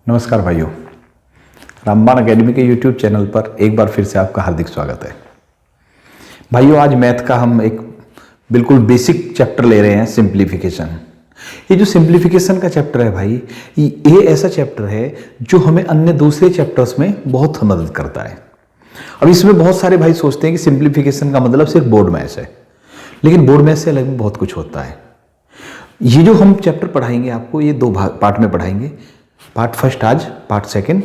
नमस्कार भाइयों, रामबाण एकेडमी के YouTube चैनल पर एक बार फिर से आपका हार्दिक स्वागत है। भाइयों, आज मैथ का हम एक बिल्कुल बेसिक चैप्टर ले रहे हैं, सिंप्लीफिकेशन। ये जो सिंप्लीफिकेशन का चैप्टर है भाई, ये ऐसा चैप्टर है जो हमें अन्य दूसरे चैप्टर्स में बहुत मदद करता है। अब इसमें बहुत सारे भाई सोचते हैं कि सिंप्लीफिकेशन का मतलब सिर्फ बोर्ड मैथ्स है, लेकिन बोर्ड मैथ्स से अलग भी बहुत कुछ होता है। ये जो हम चैप्टर पढ़ाएंगे आपको, ये दो पार्ट में पढ़ाएंगे। पार्ट फर्स्ट आज, पार्ट सेकंड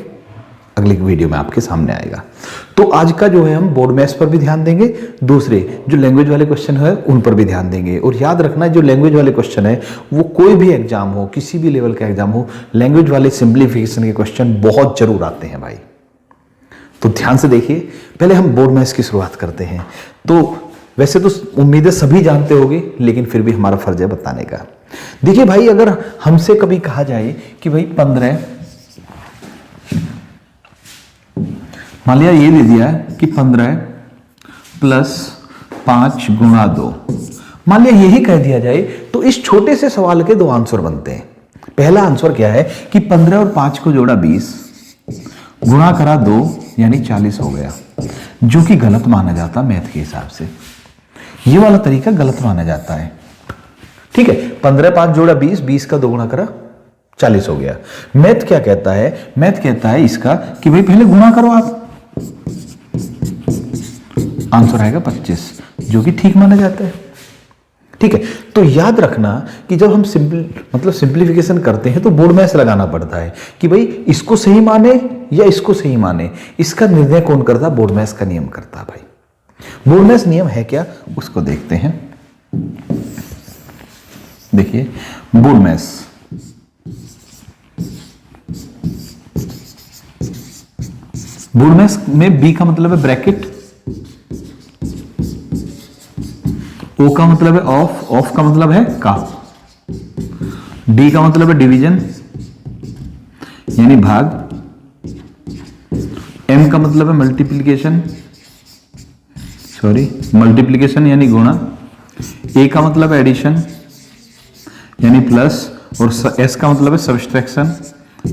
अगली वीडियो में आपके सामने आएगा। तो आज का जो है हम बोर्ड मैथ्स पर भी ध्यान देंगे, दूसरे जो लैंग्वेज वाले क्वेश्चन है उन पर भी ध्यान देंगे। और याद रखना, जो लैंग्वेज वाले क्वेश्चन है वो कोई भी एग्जाम हो, किसी भी लेवल का एग्जाम हो, लैंग्वेज वाले सिंप्लीफिकेशन के क्वेश्चन बहुत जरूर आते हैं भाई। तो ध्यान से देखिए। पहले हम बोर्ड मैथ्स की शुरुआत करते हैं। तो वैसे तो उम्मीदें सभी जानते होंगे, लेकिन फिर भी हमारा फर्ज है बताने का। देखिए भाई, अगर हमसे कभी कहा जाए कि भाई 15, मान लिया ये दे दिया है कि 15 प्लस 5 गुणा 2, मान लिया यही कह दिया जाए, तो इस छोटे से सवाल के दो आंसर बनते हैं। पहला आंसर क्या है कि 15 और 5 को जोड़ा 20, गुणा करा 2 यानी 40 हो गया, जो कि गलत माना जाता मैथ के हिसाब से। ये वाला तरीका गलत माना जाता है। ठीक है, 15 5 जोड़ा 20, 20 का 2 गुणा करा 40 हो गया। मैथ क्या कहता है? मैथ कहता है इसका कि भाई पहले गुणा करो आप, आंसर आएगा 25, जो कि ठीक माना जाता है। ठीक है, तो याद रखना कि जब हम सिंप्लीफिकेशन करते हैं तो बोर्ड मैथ्स लगाना पड़ता है कि भाई इसको सही माने या इसको सही माने। इसका निर्णय कौन करता? बोर्ड मैथ्स का नियम करता भाई। बोर्ड मैथ्स नियम है क्या, उसको देखते हैं। देखिए, बोर्ड मैथ्स में बी का मतलब है ब्रैकेट, ओ का मतलब है ऑफ, ऑफ का मतलब है का, डी का मतलब है डिवीजन यानी भाग, एम का मतलब है मल्टीप्लिकेशन यानी गुणा, ए का मतलब है एडिशन यानी प्लस, और एस का मतलब है सब्सट्रैक्शन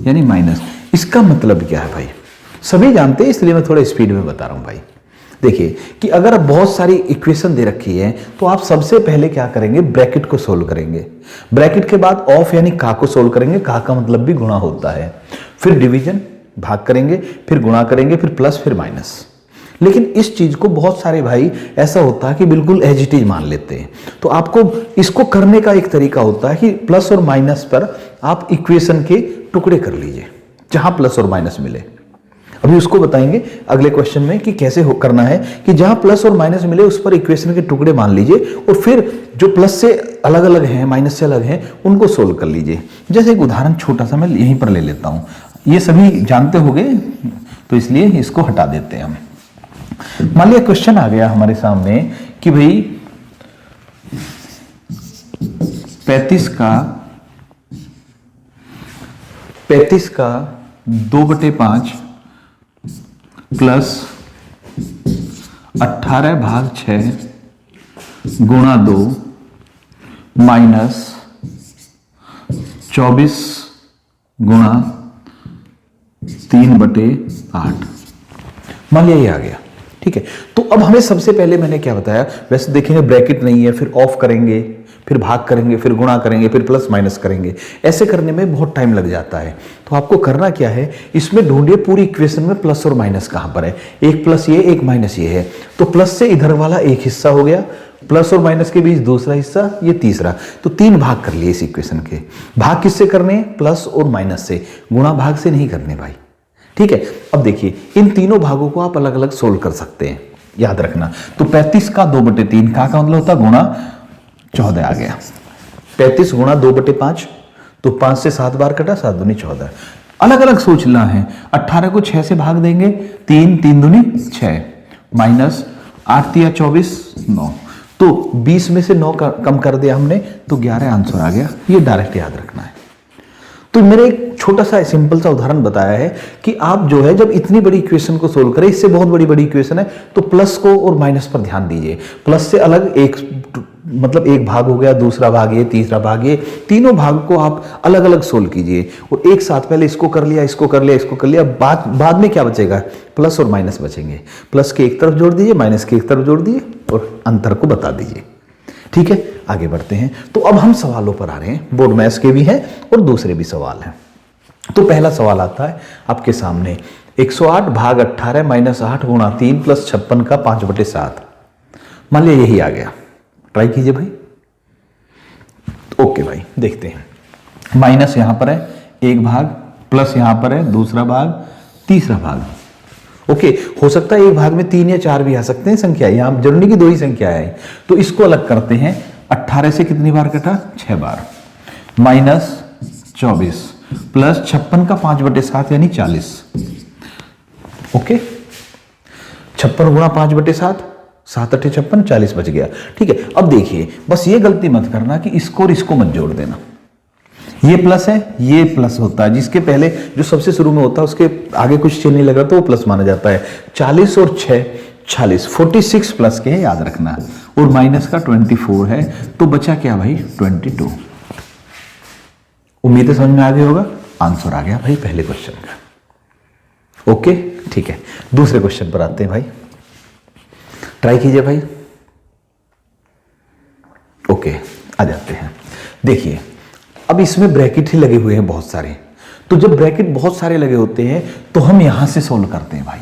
यानी माइनस। इसका मतलब क्या है भाई? सभी जानते हैं, इसलिए मैं थोड़ा स्पीड में बता रहा हूं भाई। देखिए कि अगर बहुत सारी इक्वेशन दे रखी है तो आप सबसे पहले क्या करेंगे? ब्रैकेट को सोल्व करेंगे। ब्रैकेट के बाद ऑफ यानी का को सोल्व करेंगे, का का मतलब भी गुणा होता है। फिर डिवीजन भाग करेंगे, फिर गुणा करेंगे, फिर प्लस, फिर माइनस। लेकिन इस चीज को बहुत सारे भाई ऐसा होता है कि बिल्कुल एज इट इज मान लेते हैं। तो आपको इसको करने का एक तरीका होता है कि प्लस और माइनस पर आप इक्वेशन के टुकड़े कर लीजिए, जहां प्लस और माइनस मिले। अभी उसको बताएंगे अगले क्वेश्चन में कि कैसे करना है, कि जहां प्लस और माइनस मिले उस पर इक्वेशन के टुकड़े मान लीजिए, और फिर जो प्लस से अलग अलग हैं, माइनस से अलग हैं, उनको सोल्व कर लीजिए। जैसे एक उदाहरण छोटा सा मैं यहीं पर ले लेता हूं, ये सभी जानते होंगे तो इसलिए इसको हटा देते हैं हम। मान लिया क्वेश्चन आ गया हमारे सामने कि भाई 35 का 2/5 प्लस 18/6 गुणा 2 माइनस 24 गुणा 3/8। मान लिया ये आ गया। ठीक है, तो अब हमें सबसे पहले मैंने क्या बताया, वैसे देखेंगे ब्रैकेट नहीं है, फिर ऑफ करेंगे, फिर भाग करेंगे, फिर गुणा करेंगे, फिर प्लस माइनस करेंगे। ऐसे करने में बहुत टाइम लग जाता है। तो आपको करना क्या है, इसमें ढूंढिए पूरी इक्वेशन में प्लस और माइनस कहां पर है। एक प्लस ये, एक माइनस ये है, तो प्लस से इधर वाला एक हिस्सा हो गया, प्लस और माइनस के बीच दूसरा हिस्सा, ये तीसरा। तो 3 भाग कर लिए इस इक्वेशन के। भाग किससे करने? प्लस और माइनस से, गुणा भाग से नहीं करने भाई। ठीक है, अब देखिए इन तीनों भागों को आप अलग अलग सोल्व कर सकते हैं, याद रखना। तो 35 का 2/3 का मतलब होता गुणा 14 आ गया। 35 गुणा 2/5, तो 5 से 7 बार कटा, 7 दूनी 14। अलग अलग सोचना है। 18 को 6 से भाग देंगे, 3 3 दूनी 6, माइनस 8 या 24 9, तो 20 में से 9 कम कर दिया हमने, तो 11 आंसर आ गया। ये डायरेक्ट याद रखना है। तो मेरे एक छोटा सा सिंपल सा उदाहरण बताया है कि आप जो है जब इतनी बड़ी इक्वेशन को सोल्व करें, इससे बहुत बड़ी बड़ी इक्वेशन है, तो प्लस को और माइनस पर ध्यान दीजिए। प्लस से अलग एक मतलब एक भाग हो गया, दूसरा भाग ये, तीसरा भाग ये, तीनों भाग को आप अलग अलग सोल्व कीजिए और एक साथ पहले इसको कर लिया, इसको कर लिया, इसको कर लिया, बाद में क्या बचेगा, प्लस और माइनस बचेंगे। प्लस के एक तरफ जोड़ दीजिए, माइनस के एक तरफ जोड़ दीजिए और अंतर को बता दीजिए। ठीक है, आगे बढ़ते हैं। तो अब हम सवालों पर आ रहे हैं, बोर्ड मैथ्स के भी हैं और दूसरे भी सवाल हैं। तो पहला सवाल आता है आपके सामने, 108 भाग 18 माइनस 8 गुणा 3 प्लस 56 का 5/7। मान लिया यही आ गया, ट्राई कीजिए भाई। ओके भाई, देखते हैं। माइनस यहां पर है एक भाग, प्लस यहां पर है दूसरा भाग, तीसरा भाग। ओके, हो सकता है एक भाग में 3 या 4 भी आ सकते हैं संख्या, यहां जरूरी की 2 ही संख्या है। तो इसको अलग करते हैं। 18 से कितनी बार कटा, 6 बार, माइनस 24 प्लस 56 का 5/7 यानी 40। ओके, 56 गुणा 5/7, 7 8 56, 40 बच गया। ठीक है, अब देखिए बस ये गलती मत करना कि इसको और इसको मत जोड़ देना। ये प्लस है, ये प्लस होता है, जिसके पहले जो सबसे शुरू में होता है उसके आगे कुछ चिन्ह नहीं लगा तो वो प्लस माना जाता है। 40 और 6 40, 46 प्लस के है, याद रखना। और माइनस का 24 है, तो बचा क्या भाई, 22। उम्मीद है समझ में आ गया होगा। आंसर आ गया भाई पहले क्वेश्चन का। ओके, ठीक है, दूसरे क्वेश्चन पर आते हैं भाई, ट्राई कीजिए भाई। ओके, आ जाते हैं। देखिए अब इसमें ब्रैकेट ही लगे हुए हैं बहुत सारे, तो जब ब्रैकेट बहुत सारे लगे होते हैं तो हम यहां से सोल्व करते हैं भाई,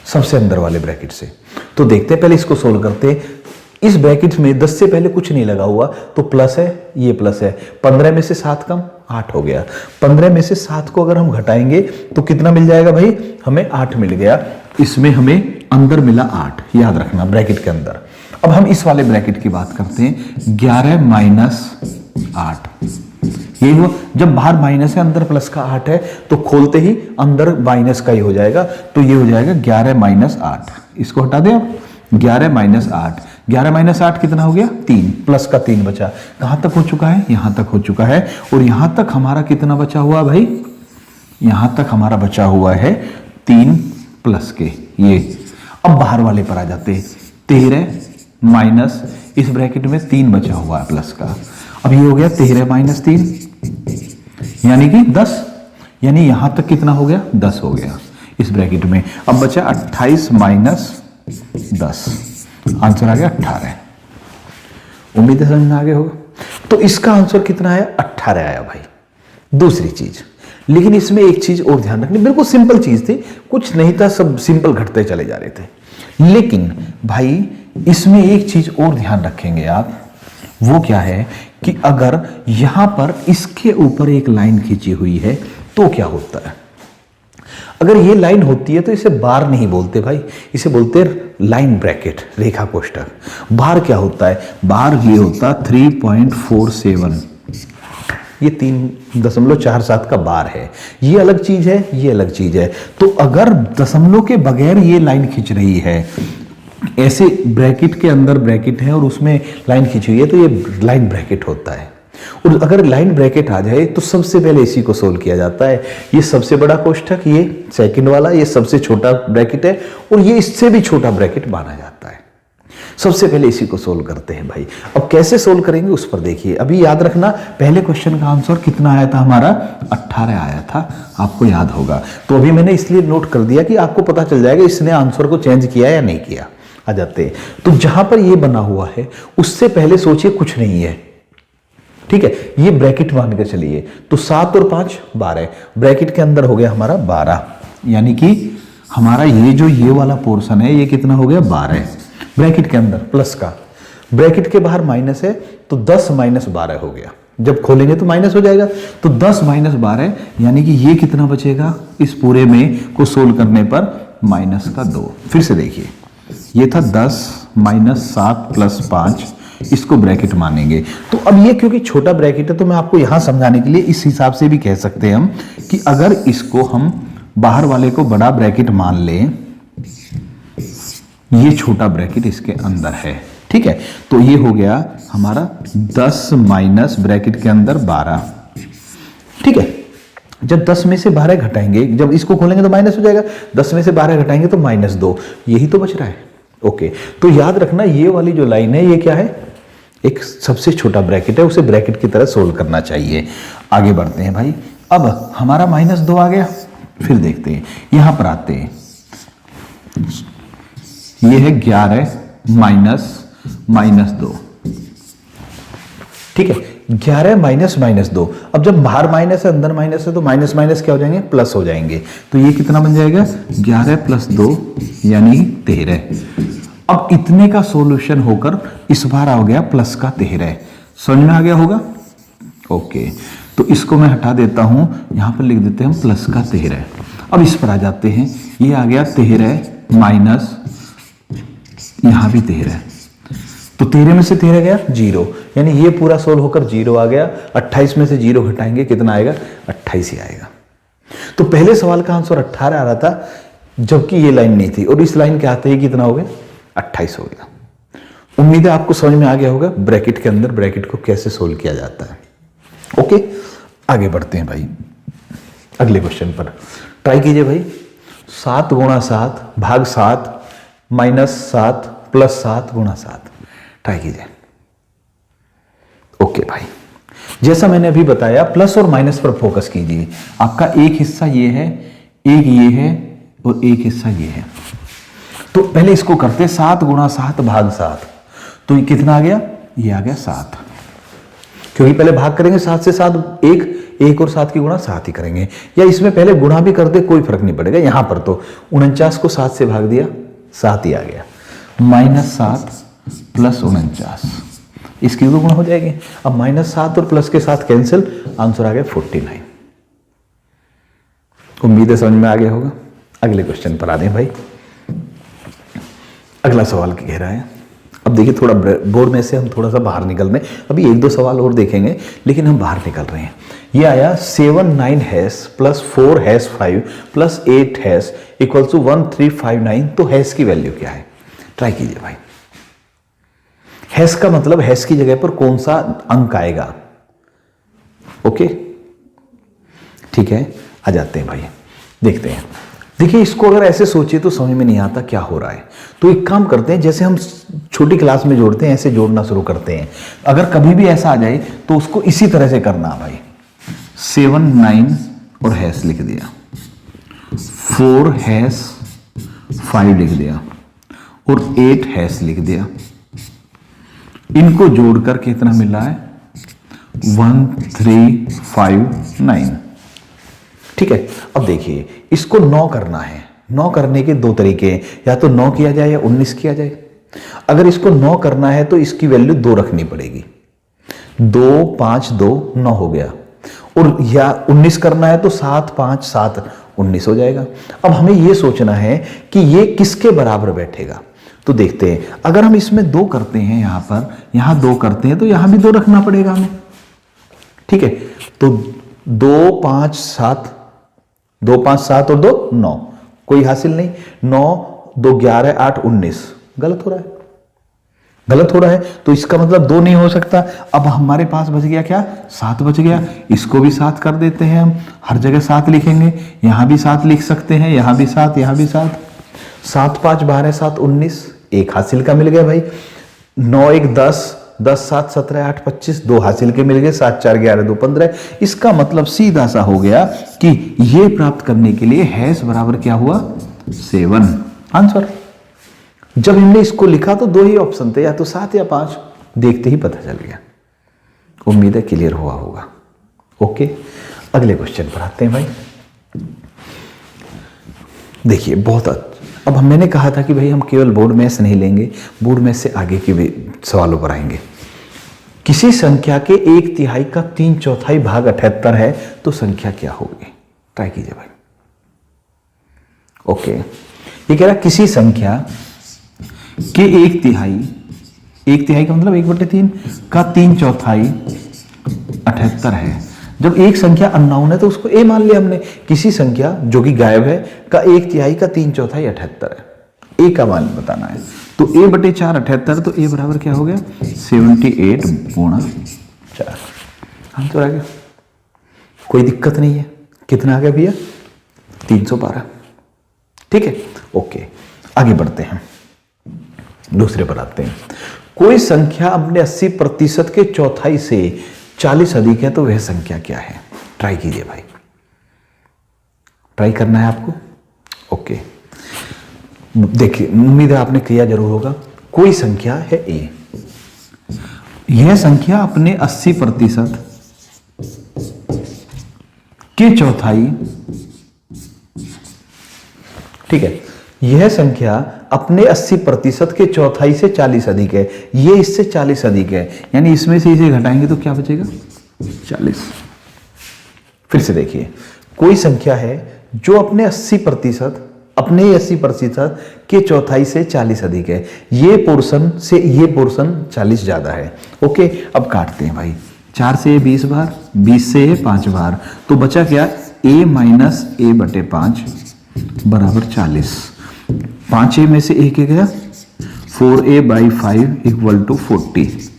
सबसे अंदर वाले ब्रैकेट से। तो देखते हैं, पहले इसको सोल्व करते हैं। इस ब्रैकेट में 10 से पहले कुछ नहीं लगा हुआ, तो प्लस है, ये प्लस है। 15 में से 7 कम, 8 हो गया। 15 में से 7 को अगर हम घटाएंगे तो कितना मिल जाएगा भाई, हमें 8 मिल गया। इसमें हमें अंदर मिला 8, याद रखना ब्रैकेट के अंदर। अब हम इस वाले ब्रैकेट की बात करते हैं, 11 माइनस 8। ये हुआ, जब बाहर माइनस है अंदर प्लस का 8 है, तो खोलते ही अंदर माइनस का ही हो जाएगा, तो ये हो जाएगा 11 माइनस 8। इसको हटा दें अब, 11 माइनस 8, 11 माइनस 8 कितना हो गया, 3, प्लस का 3 बचा। कहां तक हो चुका है, यहां तक हो चुका है। और यहां तक हमारा कितना बचा हुआ भाई, यहां तक हमारा बचा हुआ है 3 प्लस के ये। अब बाहर वाले पर आ जाते हैं, 13 माइनस, इस ब्रैकेट में 3 बचा हुआ है प्लस का। अब ये हो गया 13 माइनस 3 यानी कि 10, यानी यहां तक कितना हो गया, 10 हो गया इस ब्रैकेट में। अब बचा 28 माइनस 10, आंसर आ गया 18। उम्मीद है समझ में आ गया होगा। तो इसका आंसर कितना आया, 18 आया भाई। दूसरी चीज, लेकिन इसमें एक चीज और ध्यान रखनी, बिल्कुल सिंपल चीज थी, कुछ नहीं था, सब सिंपल घटते चले जा रहे थे। लेकिन भाई इसमें एक चीज और ध्यान रखेंगे आप, वो क्या है कि अगर यहां पर इसके ऊपर एक लाइन खींची हुई है तो क्या होता है। अगर ये लाइन होती है तो इसे बार नहीं बोलते भाई, इसे बोलते लाइन ब्रैकेट, रेखा कोष्ठक। बार क्या होता है, बार ये होता 3.47, ये 3.47 का बार है। ये अलग चीज है, ये अलग चीज है। तो अगर दशमलव के बगैर ये लाइन खींच रही है, ऐसे ब्रैकेट के अंदर ब्रैकेट है और उसमें लाइन खींची हुई है, तो ये लाइन ब्रैकेट होता है। और अगर लाइन ब्रैकेट आ जाए तो सबसे पहले इसी को सोल्व किया जाता है। ये सबसे बड़ा कोष्ठक, ये सेकंड वाला, ये सबसे छोटा ब्रैकेट है और ये इससे भी छोटा ब्रैकेट माना जाता है। सबसे पहले इसी को सोल्व करते हैं भाई। अब कैसे सोल्व करेंगे उस पर देखिए। अभी याद रखना, पहले क्वेश्चन का आंसर कितना आया था हमारा, 18 आया था, आपको याद होगा। तो अभी मैंने इसलिए नोट कर दिया कि आपको पता चल जाएगा इसने आंसर को चेंज किया या नहीं किया। आ जाते हैं, तो जहां पर ये बना हुआ है उससे पहले सोचिए कुछ नहीं है, ठीक है। ये ब्रैकेट मान के चलिए, तो 7 और 5 12, ब्रैकेट के अंदर हो गया हमारा 12, यानी कि हमारा ये जो ये वाला पोर्शन है ये कितना हो गया, 12 ब्रैकेट के अंदर प्लस का। ब्रैकेट के बाहर माइनस है, तो 10 माइनस 12 हो गया। जब खोलेंगे तो माइनस हो जाएगा, तो 10 माइनस 12 यानी कि ये कितना बचेगा, इस पूरे में को सोल्व करने पर माइनस का 2। फिर से देखिए, ये था 10 माइनस 7 प्लस 5, इसको ब्रैकेट मानेंगे। तो अब ये क्योंकि छोटा ब्रैकेट है तो मैं आपको यहां समझाने के लिए इस हिसाब से भी कह सकते हैं हम कि अगर इसको हम बाहर वाले को बड़ा ब्रैकेट मान लें, ये छोटा ब्रैकेट इसके अंदर है, ठीक है। तो ये हो गया हमारा 10 माइनस ब्रैकेट के अंदर 12, ठीक है, जब 10 में से 12 घटाएंगे, जब इसको खोलेंगे तो माइनस हो जाएगा, 10 में से 12 घटाएंगे तो -2, यही तो बच रहा है। ओके, तो याद रखना ये वाली जो लाइन है ये क्या है, एक सबसे छोटा ब्रैकेट है, उसे ब्रैकेट की तरह सोल्व करना चाहिए। आगे बढ़ते हैं भाई, अब हमारा -2 आ गया, फिर देखते हैं यहां पर आते हैं, ये है 11 -2, ठीक है, 11 -2। अब जब बाहर माइनस है अंदर माइनस है तो माइनस माइनस क्या हो जाएंगे, प्लस हो जाएंगे। तो ये कितना बन जाएगा, 11 + 2 यानी 13। अब इतने का सॉल्यूशन होकर इस बार आ गया प्लस का 13, समझ में आ गया होगा। ओके, तो इसको मैं हटा देता हूं, यहां पर लिख देते हैं हम प्लस का 13। अब इस पर आ जाते हैं, ये आ गया 13 माइनस, यहां भी 13, तो 13 में से 13 गया 0, यानी ये पूरा सोल्व होकर 0 आ गया। 28 में से 0 घटाएंगे कितना आएगा, 28 ही आएगा। तो पहले सवाल का आंसर 18 आ रहा था, जबकि ये लाइन नहीं थी, और इस लाइन के आते ही कितना हो गया, 28 हो गया। उम्मीद है आपको समझ में आ गया होगा ब्रैकेट के अंदर ब्रैकेट को कैसे सोल्व किया जाता है। ओके, आगे बढ़ते हैं भाई अगले क्वेश्चन पर। ट्राई कीजिए भाई, 7 × 7 भाग 7 -7 + 7 × 7, ट्राई कीजिए। ओके भाई, जैसा मैंने अभी बताया प्लस और माइनस पर फोकस कीजिए। आपका एक हिस्सा ये है, एक ये है और एक हिस्सा ये है। तो पहले इसको करते 7 × 7 भाग 7, तो ये कितना आ गया, ये आ गया 7, क्योंकि पहले भाग करेंगे 7 से 7 1 और 7 की गुणा 7 ही करेंगे, या इसमें पहले गुणा भी कर दे कोई फर्क नहीं पड़ेगा। यहां पर तो 49 को 7 से भाग दिया 7 ही आ गया, -7 + 49, इसकी दो गुणा हो जाएगी। अब -7 और प्लस के साथ कैंसिल, आंसर आ गया 49। उम्मीद है समझ में आ गया होगा। अगले क्वेश्चन पर आ दें भाई। अगला सवाल कह रहा है, अब देखिए थोड़ा बोर्ड में से हम थोड़ा सा बाहर निकल रहे हैं, अभी 1-2 सवाल और देखेंगे लेकिन हम बाहर निकल रहे हैं। ये आया 7 9 हैश + 4 हैश 5 + 8 हैश = 1359, तो हैश की वैल्यू क्या है, ट्राई कीजिए भाई। हैश का मतलब हैश की जगह पर कौन सा अंक आएगा। ओके, ठीक है, आ जाते हैं भाई, देखते हैं। देखिए इसको अगर ऐसे सोचे तो समझ में नहीं आता क्या हो रहा है, तो एक काम करते हैं, जैसे हम छोटी क्लास में जोड़ते हैं ऐसे जोड़ना शुरू करते हैं। अगर कभी भी ऐसा आ जाए तो उसको इसी तरह से करना भाई। 7 9 और हैश लिख दिया, 4 हैश 5 लिख दिया और 8 हैश लिख दिया। इनको जोड़कर कितना मिल रहा है, 1359, ठीक है। अब देखिए इसको 9 करना है, 9 करने के 2 तरीके हैं, या तो 9 किया जाए या 19 किया जाए। अगर इसको 9 करना है तो इसकी वैल्यू 2 रखनी पड़ेगी, 2 5 2 9 हो गया, और या 19 करना है तो 7 5 7 19 हो जाएगा। अब हमें यह सोचना है कि ये किसके बराबर बैठेगा, तो देखते हैं। अगर हम इसमें 2 करते हैं, यहां पर यहां 2 करते हैं तो यहां भी 2 रखना पड़ेगा हमें, ठीक है। तो 2 5 7 2 5 7 और 2 9, कोई हासिल नहीं। 9 2 11 8 19, गलत हो रहा है, गलत हो रहा है, तो इसका मतलब 2 नहीं हो सकता। अब हमारे पास बच गया क्या, 7 बच गया। इसको भी 7 कर देते हैं हम, हर जगह 7 लिखेंगे, यहां भी 7 लिख सकते हैं, यहां भी 7 यहां भी 7, 7 5 12 7 19, एक हासिल का मिल गया भाई। 9 1 10 10 7 17 8 25, 2 हासिल के मिल गए, 7 4 11 2 15। इसका मतलब सीधा सा हो गया कि ये प्राप्त करने के लिए हैश बराबर क्या हुआ, 7 आंसर। जब हमने इसको लिखा तो 2 ही ऑप्शन थे, या तो 7 या 5, देखते ही पता चल गया। उम्मीद है क्लियर हुआ होगा। ओके, अगले क्वेश्चन पर आते हैं भाई। देखिए बहुत अब मैंने कहा था कि भाई हम केवल बोर्ड में से नहीं लेंगे, बोर्ड में से आगे के भी सवालों पर आएंगे। किसी संख्या के 1/3 का 3/4 भाग 78 है तो संख्या क्या होगी, ट्राई कीजिए भाई। ओके, ये कह रहा है किसी संख्या के 1/3 का मतलब 1/3 का 3/4 78 है। जब एक संख्या अननोन है तो उसको ए मान लिया हमने। किसी संख्या जो कि गायब है का 1/3 का 3/4 78 है, ए का मान बताना है। तो a/4 78, तो a बराबर क्या हो गया, 78 × 4, आंसर आ गया। कोई दिक्कत नहीं है। कितना आ गया भैया? 312। ठीक है, ओके, आगे बढ़ते हैं, दूसरे पर आते हैं। कोई संख्या अपने 80% के चौथाई से 40 अधिक है तो वह संख्या क्या है? ट्राई कीजिए भाई, ट्राई करना है आपको। ओके, देखिए, उम्मीद है आपने किया जरूर होगा। कोई संख्या है ए, यह संख्या अपने 80% के चौथाई, ठीक है, यह संख्या अपने 80% के चौथाई से 40 अधिक है, ये इससे 40 अधिक है, यानी इसमें से इसे घटाएंगे तो क्या बचेगा? 40। फिर से देखिए, कोई संख्या है जो अपने 80% के चौथाई से 40 अधिक है, ये पोर्शन से ये पोर्शन 40 ज्यादा है। ओके, अब काटते हैं भाई, 4 से 20 बार, 20 से 5 बार, तो बचा क्या? a माइनस ए बटे 5 बराबर 40। 5a में से a क्या गया? 4a by 5 equal to 40।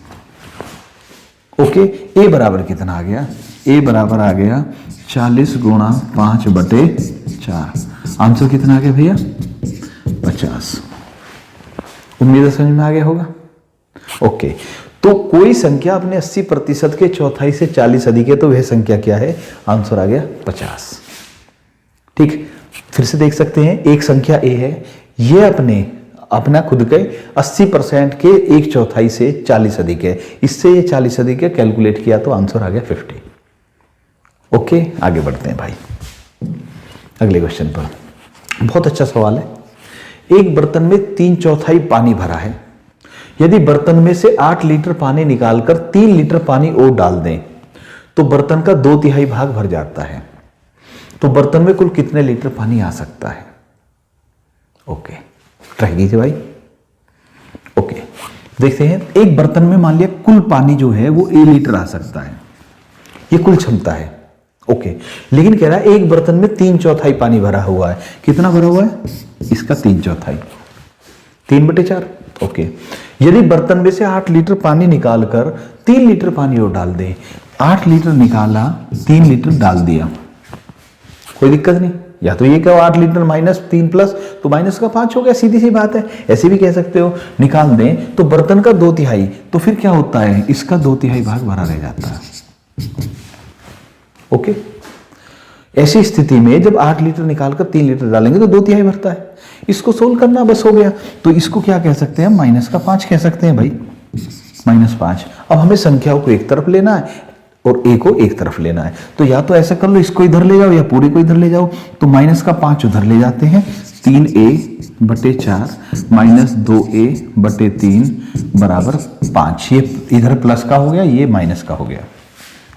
Okay, a बराबर कितना आ गया? a बराबर आ गया 40 गुणा 5 बटे 4। आंसर कितना आ गया भैया? 50। उम्मीद है समझ में आ गया होगा। ओके, तो कोई संख्या अपने 80% के चौथाई से 40 अधिक है तो वह संख्या क्या है? आंसर आ गया 50। ठीक, फिर से देख सकते हैं, एक संख्या ए है, यह अपना खुद के 80% के एक चौथाई से 40 अधिक है, इससे ये 40 अधिक है, कैलकुलेट किया तो आंसर आ गया 50। ओके, आगे बढ़ते हैं भाई अगले क्वेश्चन पर। बहुत अच्छा सवाल है। एक बर्तन में 3/4 पानी भरा है, यदि बर्तन में से 8 लीटर पानी निकालकर 3 लीटर पानी और डाल दें तो बर्तन का 2/3 भाग भर जाता है, तो बर्तन में कुल कितने लीटर पानी आ सकता है? ओके, ट्राई कीजिए भाई। ओके, देखते हैं, एक बर्तन में मान लिया कुल पानी जो है वो a लीटर आ सकता है, ये कुल क्षमता है। ओके, लेकिन कह रहा है एक बर्तन में 3/4 पानी भरा हुआ है, कितना भरा हुआ है? इसका 3/4, 3/4। ओके, यदि बर्तन में से 8 लीटर पानी निकालकर 3 लीटर पानी और डाल दे, 8 लीटर निकाला, 3 लीटर डाल दिया, कोई दिक्कत नहीं। या तो ये कहो 8 लीटर माइनस 3 प्लस, तो माइनस का 5 हो गया, सीधी सी बात है। ऐसे भी कह सकते हो, निकाल दें तो बर्तन का 2/3, तो फिर क्या होता है? इसका 2/3 भाग भरा रह जाता है। ओके, ऐसी स्थिति में जब 8 लीटर निकालकर 3 लीटर डालेंगे तो 2/3 भरता है। इसको सोल्व करना बस हो गया। तो इसको क्या कह सकते हैं? माइनस का 5 कह सकते हैं भाई, -5। अब हमें संख्याओं को एक तरफ लेना है और a को एक तरफ लेना है, तो या तो ऐसा कर लो, इसको इधर ले जाओ या पूरे को इधर ले जाओ। तो माइनस का 5 उधर ले जाते हैं, 3a/4 माइनस 2a/3 बराबर 5। ये इधर प्लस का हो गया, ये माइनस का हो गया।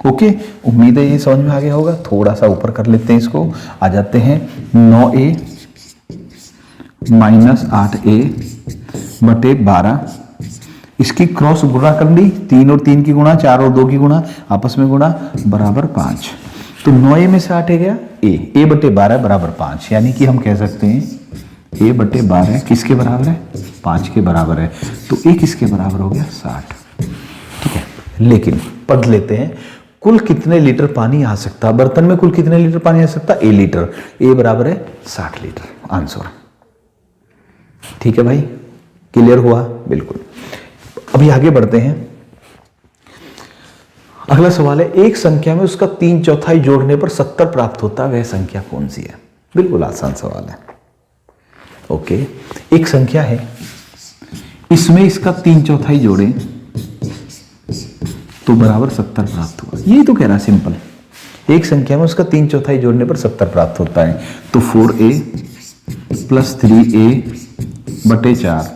ओके, उम्मीद है ये समझ में आ गया होगा। थोड़ा सा ऊपर कर लेते हैं इसको, आ जाते हैं 9a माइनस 8a/12। इसकी क्रॉस गुणा कर ली, 3 और 3 की गुणा, 4 और 2 की गुणा, आपस में गुणा, बराबर 5। तो 9a में से 8 गया a/12 बराबर 5, यानी कि हम कह सकते हैं a/12 किसके बराबर है? 5 के बराबर है। तो a किसके बराबर हो गया? 60। ठीक है, लेकिन पढ़ लेते हैं, कुल कितने लीटर पानी आ सकता है बर्तन में? कुल कितने लीटर पानी आ सकता है? a लीटर, a बराबर है 60 लीटर, आंसर। ठीक है भाई, क्लियर हुआ? बिल्कुल। अभी आगे बढ़ते हैं। अगला सवाल है, एक संख्या में उसका 3/4 जोड़ने पर 70 प्राप्त होता है, वह संख्या कौन सी है? बिल्कुल आसान सवाल है। ओके, एक संख्या है, इसमें इसका 3/4 जोड़े तो बराबर 70 प्राप्त हुआ। ये तो कह रहा है सिंपल, एक संख्या में उसका 3/4 जोड़ने पर 70 प्राप्त होता है। तो 4a + 3a/4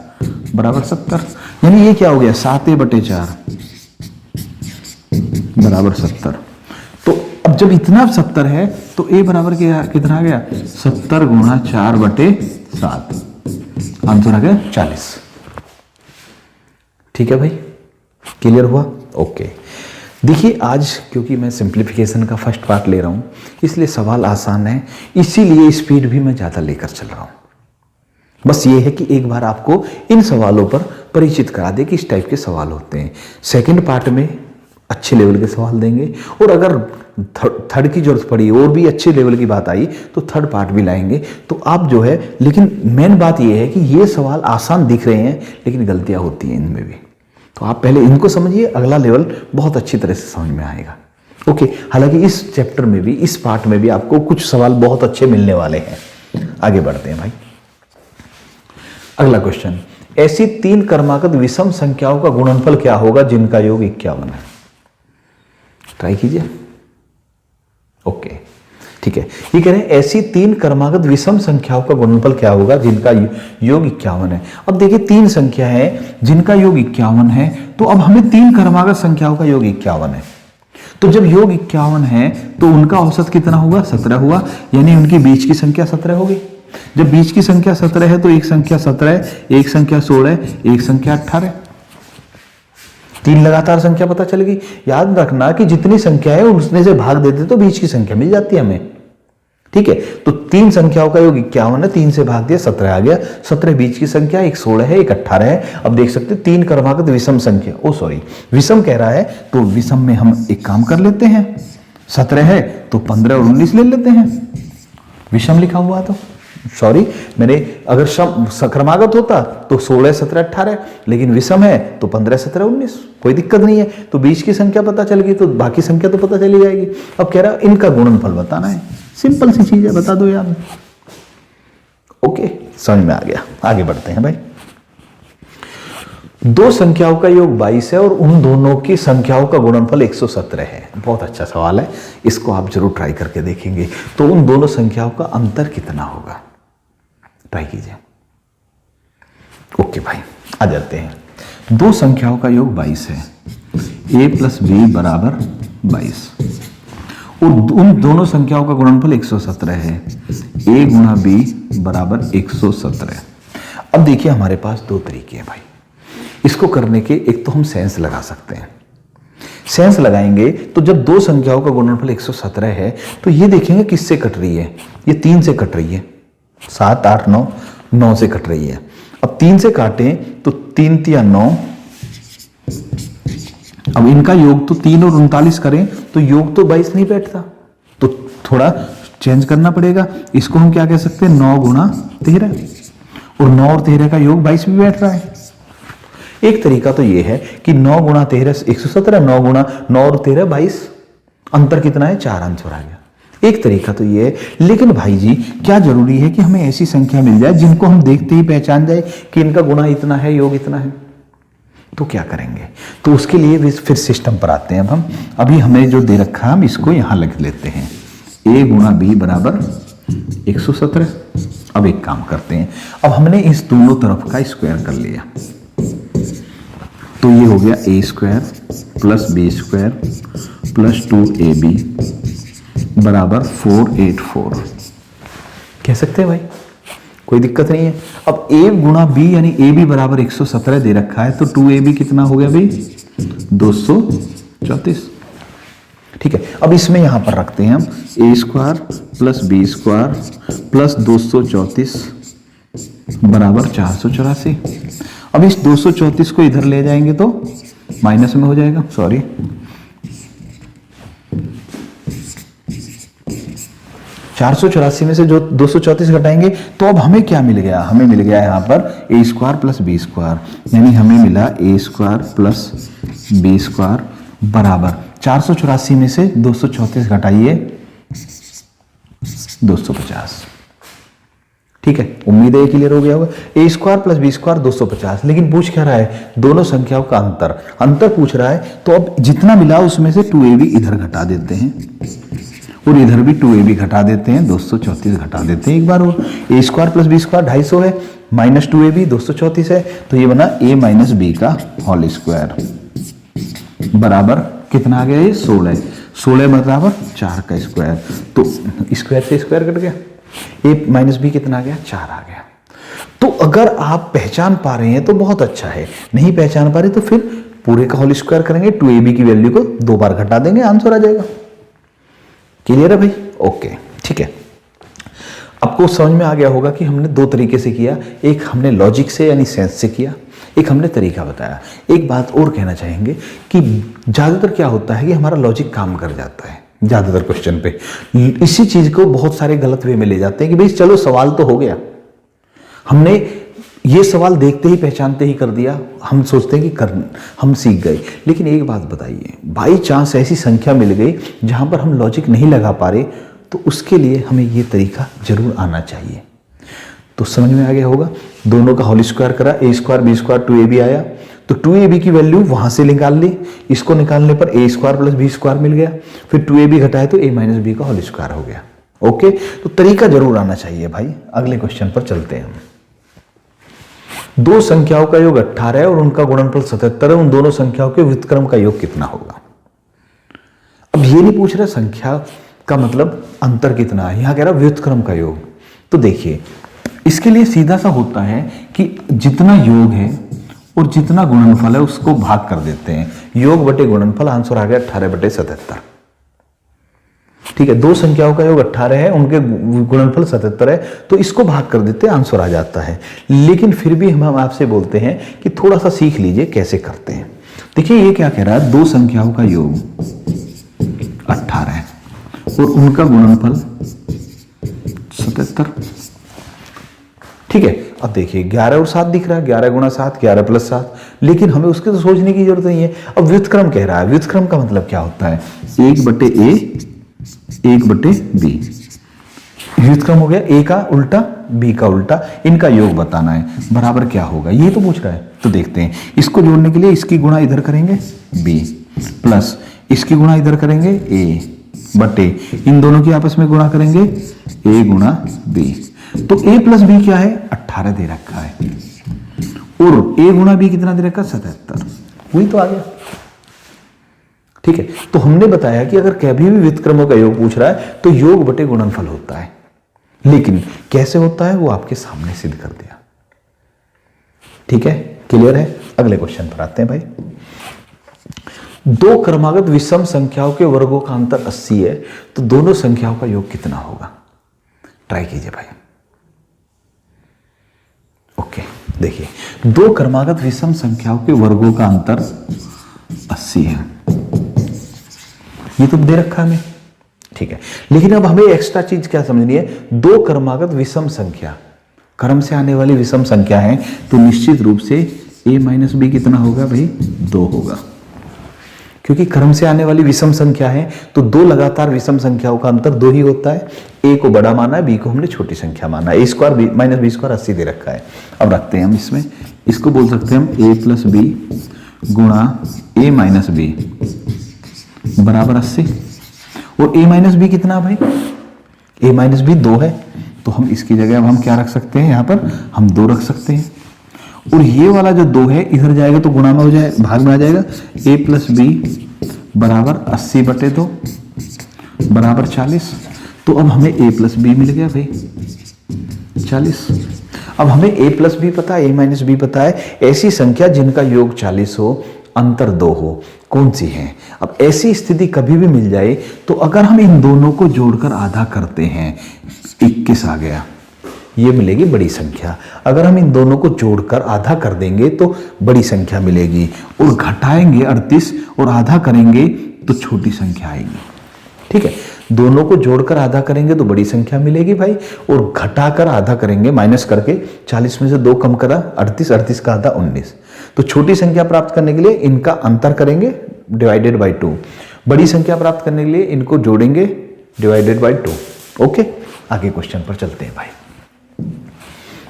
बराबर 70, यानी ये क्या हो गया? 7a/4 बराबर 70। तो अब जब इतना 70 है तो a बराबर कितना आ गया? 70 गुणा 4/7, आंसर आ गया 40। ठीक है भाई, क्लियर हुआ? ओके, देखिए आज क्योंकि मैं सिंप्लीफिकेशन का फर्स्ट पार्ट ले रहा हूं, इसलिए सवाल आसान है, इसीलिए स्पीड भी मैं ज़्यादा लेकर चल रहा हूं। बस ये है कि एक बार आपको इन सवालों पर परिचित करा दे कि इस टाइप के सवाल होते हैं। सेकंड पार्ट में अच्छे लेवल के सवाल देंगे, और अगर थर्ड की जरूरत पड़ी और भी अच्छे लेवल की बात आई तो थर्ड पार्ट भी लाएंगे। तो आप जो है, लेकिन मेन बात यह है कि ये सवाल आसान दिख रहे हैं लेकिन गलतियां होती हैं इनमें भी। तो आप पहले इनको समझिए, अगला लेवल बहुत अच्छी तरह से समझ में आएगा। ओके, हालांकि इस चैप्टर में भी, इस पार्ट में भी आपको कुछ सवाल बहुत अच्छे मिलने वाले हैं। आगे बढ़ते हैं भाई। अगला क्वेश्चन, ऐसी 3 क्रमागत विषम संख्याओं का गुणनफल क्या होगा जिनका योग 51 है? ट्राई कीजिए। ओके, ठीक है। ये कह रहे हैं ऐसी 3 क्रमागत विषम संख्याओं का गुणनफल क्या होगा जिनका योग 51 है। अब देखिए 3 संख्या है जिनका योग 51 है, तो अब हमें 3 क्रमागत संख्याओं का योग 51 है। तो जब योग 51 है तो उनका औसत कितना होगा? 17 हुआ, यानी उनकी बीच की संख्या 17 होगी। जब बीच की संख्या 17 है तो एक संख्या 17, एक संख्या 16, एक संख्या 18। 3 लगातार संख्या पता चल गई। याद रखना कि जितनी संख्या है उसमें से भाग देते तो बीच की संख्या मिल जाती है हमें, ठीक है। तो 3 संख्याओं का योग 51 है, 3 से भाग दिया 17 आ गया। 17 बीच की संख्या, एक 16 है, एक 18 है। अब देख सकते 3 क्रमागत विषम संख्या, विषम कह रहा है, तो विषम में हम एक काम कर लेते हैं। 17 है तो 15 और 19 ले लेते हैं। विषम लिखा हुआ तो मैंने अगर क्रमागत होता तो 16, 17, 18, लेकिन विषम है तो 15, 17, 19, कोई दिक्कत नहीं है। तो बीच की संख्या पता चल गई तो बाकी संख्या तो पता चली जाएगी। अब कह रहा इनका गुणनफल बताना है, सिंपल सी चीज है, बता दो यार। ओके, समझ में आ गया। आगे बढ़ते हैं भाई। 2 संख्याओं का योग 22 है और उन दोनों की संख्याओं का गुणनफल 117 है। बहुत अच्छा सवाल है, इसको आप जरूर ट्राई करके देखेंगे। तो उन दोनों संख्याओं का अंतर कितना होगा? ट्राई कीजिए। ओके भाई, आ जाते हैं। 2 संख्याओं का योग 22 है, a + b = 22, और उन दोनों संख्याओं का गुणनफल 117 है। a × b = 117। अब देखिए हमारे पास 2 तरीके हैं भाई इसको करने के। एक तो हम सेंस लगा सकते हैं। सेंस लगाएंगे तो जब 2 संख्याओं का गुणनफल 117 है तो ये देखेंगे किससे कट रही है। ये 3 से कट रही है, 7, 8, 9 से कट रही है। अब 3 से काटें तो 3 × 9। अब इनका योग तो 3 और 39 करें तो योग तो 22 नहीं बैठता, तो थोड़ा चेंज करना पड़ेगा। इसको हम क्या कह सकते हैं? 9 × 13, और 9 और 13 का योग 22 भी बैठ रहा है। एक तरीका तो ये है कि 9 × 13 117, 9 × 9 और 13 22, अंतर कितना है? 4 आंसर आ गया। एक तरीका तो ये है। लेकिन भाई जी क्या जरूरी है कि हमें ऐसी संख्या मिल जाए जिनको हम देखते ही पहचान जाए कि इनका गुणा इतना है, योग इतना है? तो क्या करेंगे? तो उसके लिए फिर सिस्टम पर आते हैं। अब हम अभी हमें जो दे रखा है हम इसको यहां लिख लेते हैं। a × b = 117। अब एक काम करते हैं, अब हमने इस दोनों तरफ का स्क्वायर कर लिया तो ये हो गया a² + b² + 2ab = 484। कह सकते हैं भाई, कोई दिक्कत नहीं है। अब a × b यानी ab = 117 दे रखा है, तो 2ab कितना हो गया भाई? 234। ठीक है, अब इसमें यहां पर रखते हैं हम a² + b² + 234 = 484। अब इस 234 को इधर ले जाएंगे तो माइनस में हो जाएगा, 484 में से जो 234 घटाएंगे तो अब हमें क्या मिल गया? हमें मिल गया यहाँ पर a² + b², यानी हमें मिला a² + b² बराबर 484 में से 234 घटाइए 250। ठीक है, उम्मीद है क्लियर हो गया होगा। a² + b² 250, लेकिन पूछ क्या रहा है? दोनों संख्याओं का अंतर पूछ रहा है। तो अब जितना मिला उसमें से 2ab इधर घटा देते हैं और इधर भी 2ab घटा देते हैं, 234 घटा देते हैं एक बार। और a² + b² 250 है, -2ab 234 है, तो ये बना a - b का होल स्क्वायर बराबर कितना आ गया? ये 16 बराबर 4 का स्क्वायर। तो स्क्वायर से स्क्वायर कट गया, a - b कितना आ गया? 4 आ गया। तो अगर आप पहचान पा रहे हैं तो बहुत अच्छा है, नहीं पहचान पा रहे तो फिर पूरे का होल स्क्वायर करेंगे, 2ab की वैल्यू को 2 बार घटा देंगे, आंसर आ जाएगा। क्लियर है भाई? ओके, ठीक है। आपको समझ में आ गया होगा कि हमने 2 तरीके से किया। एक हमने लॉजिक से यानी सेंस से किया, एक हमने तरीका बताया। एक बात और कहना चाहेंगे कि ज़्यादातर क्या होता है कि हमारा लॉजिक काम कर जाता है ज़्यादातर क्वेश्चन पे, इसी चीज़ को बहुत सारे गलत वे में ले जाते हैं कि भाई चलो सवाल तो हो गया, हमने ये सवाल देखते ही पहचानते ही कर दिया, हम सोचते हैं कि हम सीख गए। लेकिन एक बात बताइए, बाई चांस ऐसी संख्या मिल गई जहां पर हम लॉजिक नहीं लगा पा रहे, तो उसके लिए हमें ये तरीका जरूर आना चाहिए। तो समझ में आ गया होगा, दोनों का होल स्क्वायर करा, ए स्क्वायर बी स्क्वायर 2ab आया, तो 2ab की वैल्यू वहां से निकाल ली, इसको निकालने पर ए स्क्वायर प्लस बी स्क्वायर मिल गया, फिर 2ab घटाए तो a माइनस बी का होल स्क्वायर हो गया। ओके, तो तरीका जरूर आना चाहिए भाई। अगले क्वेश्चन पर चलते हैं हम। दो संख्याओं का योग 18 है और उनका गुणनफल 77 है, उन दोनों संख्याओं के व्युत्क्रम का योग कितना होगा। अब ये नहीं पूछ रहा संख्या का मतलब अंतर कितना है, यहां कह रहा व्युत्क्रम का योग। तो देखिए इसके लिए सीधा सा होता है कि जितना योग है और जितना गुणनफल है उसको भाग कर देते हैं, योग बटे गुणनफल, आंसर आ गया 18 बटे 77। ठीक है, दो संख्याओं का योग 18 है, उनके गुणनफल 77 है, तो इसको भाग कर देते हैं, आंसर आ जाता है। लेकिन फिर भी हम आपसे बोलते हैं कि थोड़ा सा सीख लीजिए कैसे करते हैं। देखिए ये क्या कह रहा है, दो संख्याओं का योग 18 है और उनका गुणनफल 77। ठीक है, अब देखिए 11 और 7 दिख रहा है, 11 गुणा 7, 11 प्लस 7, लेकिन हमें उसके तो सोचने की जरूरत नहीं है। अब व्युत्क्रम कह रहा है, व्युत्क्रम का मतलब क्या होता है, 1 बटे ए 1 बटे बी। व्युत्क्रम हो गया, ए का उल्टा बी का उल्टा, इनका योग बताना है, बराबर क्या होगा ये तो पूछ रहा है। तो देखते हैं, इसको जोड़ने के लिए इसकी गुणा इधर करेंगे बी, प्लस इसकी गुणा इधर करेंगे ए, बटे इन दोनों की आपस में गुणा करेंगे ए गुणा बी। तो a प्लस बी क्या है, 18 दे रखा है, और a गुणा बी कितना दे रखा, 77, वही तो आ गया। ठीक है, तो हमने बताया कि अगर कभी भी व्युत्क्रमों का योग पूछ रहा है तो योग बटे गुणनफल होता है, लेकिन कैसे होता है वो आपके सामने सिद्ध कर दिया। ठीक है, क्लियर है। अगले क्वेश्चन पर आते हैं भाई। दो क्रमागत विषम संख्याओं के वर्गों का अंतर 80 है, तो दोनों संख्याओं का योग कितना होगा, ट्राई कीजिए भाई। ओके, देखिए दो क्रमागत विषम संख्याओं के वर्गों का अंतर 80 है, ये तो दे रखा है हमें। ठीक है, लेकिन अब हमें एक्स्ट्रा चीज क्या समझनी है, दो क्रमागत विषम संख्या, क्रम से आने वाली विषम संख्या है, तो निश्चित रूप से a माइनस बी कितना होगा भाई, 2 होगा, क्योंकि क्रम से आने वाली विषम संख्या है, तो दो लगातार विषम संख्याओं का अंतर 2 ही होता है। a को बड़ा माना है, b को हमने छोटी संख्या माना है, a square minus b square 80 दे रखा है। अब रखते हैं हम इसमें, इसको बोल सकते हैं हम a प्लस बी गुणा a माइनस बी बराबर 80, और a माइनस बी कितना भाई, a माइनस बी 2 है, तो हम इसकी जगह अब हम क्या रख सकते हैं, यहाँ पर हम 2 रख सकते हैं, और ये वाला जो 2 है इधर जाएगा तो गुणा में हो जाए, भाग में आ जाएगा, a प्लस बी बराबर 80 बटे 2 बराबर 40। तो अब हमें a प्लस बी मिल गया भाई 40। अब हमें a प्लस बी पता है, a माइनस बी पता है, ऐसी संख्या जिनका योग 40 हो, अंतर 2 हो, कौन सी है। अब ऐसी स्थिति कभी भी मिल जाए तो अगर हम इन दोनों को जोड़कर आधा करते हैं, 21 आ गया, ये मिलेगी बड़ी संख्या। अगर हम इन दोनों को जोड़कर आधा कर देंगे तो बड़ी संख्या मिलेगी, और घटाएंगे 38 और आधा करेंगे तो छोटी संख्या आएगी। ठीक है, दोनों को जोड़कर आधा करेंगे तो बड़ी संख्या मिलेगी भाई, और घटाकर आधा करेंगे, माइनस करके 40 में से 2 कम करा 38, 38 का आधा 19, तो छोटी संख्या प्राप्त करने के लिए इनका अंतर करेंगे डिवाइडेड बाई 2, बड़ी संख्या प्राप्त करने के लिए इनको जोड़ेंगे डिवाइडेड बाई 2। ओके, आगे क्वेश्चन पर चलते हैं भाई।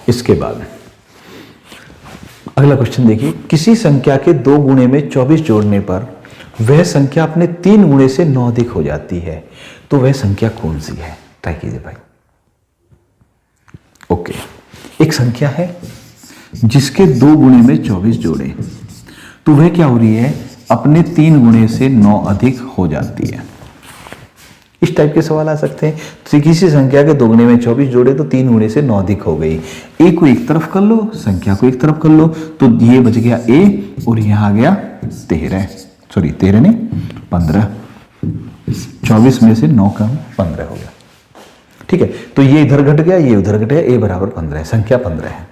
इसके बाद अगला क्वेश्चन देखिए, किसी संख्या के 2 गुणे में 24 जोड़ने पर वह संख्या अपने 3 गुणे से 9 अधिक हो जाती है, तो वह संख्या कौन सी है, ट्राई कीजिए भाई। ओके, एक संख्या है जिसके 2 गुणे में 24 जोड़े, तो वह क्या हो रही है, अपने 3 गुणे से 9 अधिक हो जाती है। इस टाइप के सवाल आ सकते हैं, तो किसी संख्या के 2 गुणे में 24 जोड़े तो 3 गुणे से 9 अधिक हो गई, ए को एक तरफ कर लो, संख्या को एक तरफ कर लो, तो ये बच गया ए, और यहां आ गया 13, सॉरी 13 नहीं 15, 24 में से 9 कम 15 हो गया। ठीक है, तो ये इधर घट गया, ये उधर घट गया, ए बराबर 15 है, संख्या 15 है।